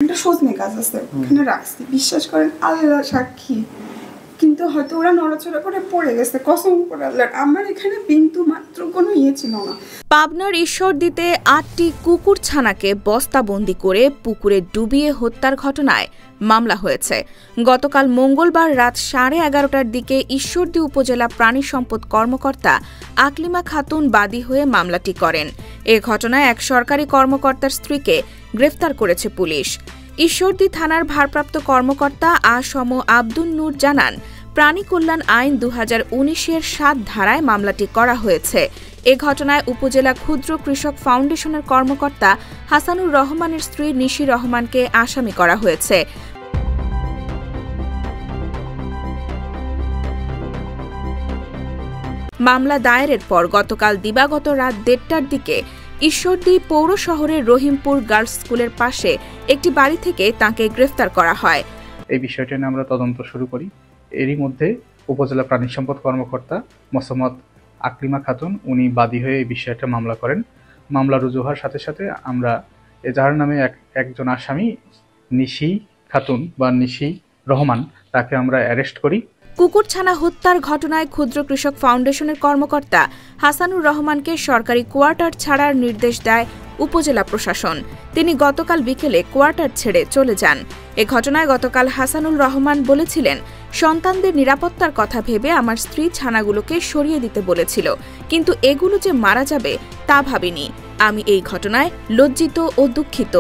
একটা সজনে গাছ আছে ওখানে রাখছি, বিশ্বাস করেন আল্লাহ সাক্ষী, কিন্তু হয়তো ওরা নড়াচড়া করে পড়ে গেছে, কসম করে আল্লাহ, আমার এখানে বিন্দু মাত্র কোনো ছিল না। পাবনার ঈশ্বরদীতে ৮টি কুকুর ছানাকে বস্তাবন্দি করে পুকুরে ডুবিয়ে হত্যার ঘটনায় মামলা হয়েছে। গতকাল মঙ্গলবার রাত 11:30টার দিকে ঈশ্বরদী উপজেলা প্রাণী সম্পদ কর্মকর্তা আকলিমা খাতুন বাদী হয়ে মামলাটি করেন। এ ঘটনায় এক সরকারি কর্মকর্তার স্ত্রীকে গ্রেফতার করেছে পুলিশ। ঈশ্বরদী থানার ভারপ্রাপ্ত কর্মকর্তা আ.স.ম আব্দুন নূর জানান, প্রাণী কল্যাণ আইন 2019-এর 7 ধারায় মামলাটি করা হয়েছে। এ ঘটনায় উপজেলা ক্ষুদ্র কৃষক ফাউন্ডেশনের কর্মকর্তা হাসানুর রহমানের স্ত্রী নিশি রহমানকে আসামি করা হয়েছে। মামলা দায়েরের পর গতকাল দিবাগত রাত 1:30টার দিকে ঈশ্বরদী পৌর শহরের রহিমপুর গার্লস স্কুলের পাশে একটি বাড়ি থেকে তাঁকে গ্রেফতার করা হয়। এই বিষয়টি নিয়ে আমরা তদন্ত শুরু করি। এরই মধ্যে উপজেলা প্রাণী সম্পদ কর্মকর্তা মোসাম্মদ আকলিমা খাতুন উনি বাদী হয়ে এই বিষয়টা মামলা করেন। মামলা রুজু হওয়ার সাথে সাথে আমরা যার নামে একজন আসামি নিশি খাতুন বা নিশি রহমান, তাকে আমরা অ্যারেস্ট করি। কুকুরছানা হত্যার ঘটনায় ক্ষুদ্র কৃষক ফাউন্ডেশনের কর্মকর্তা হাসানুর রহমানকে সরকারি কোয়ার্টার ছাড়ার নির্দেশ দেয় উপজেলা প্রশাসন। তিনি গতকাল বিকেলে কোয়ার্টার ছেড়ে চলে যান। এ ঘটনায় গতকাল হাসানুর রহমান বলেছিলেন, সন্তানদের নিরাপত্তার কথা ভেবে আমার স্ত্রী ছানাগুলোকে সরিয়ে দিতে বলেছিল, কিন্তু এগুলো যে মারা যাবে তা ভাবিনি। আমি এই ঘটনায় লজ্জিত ও দুঃখিত।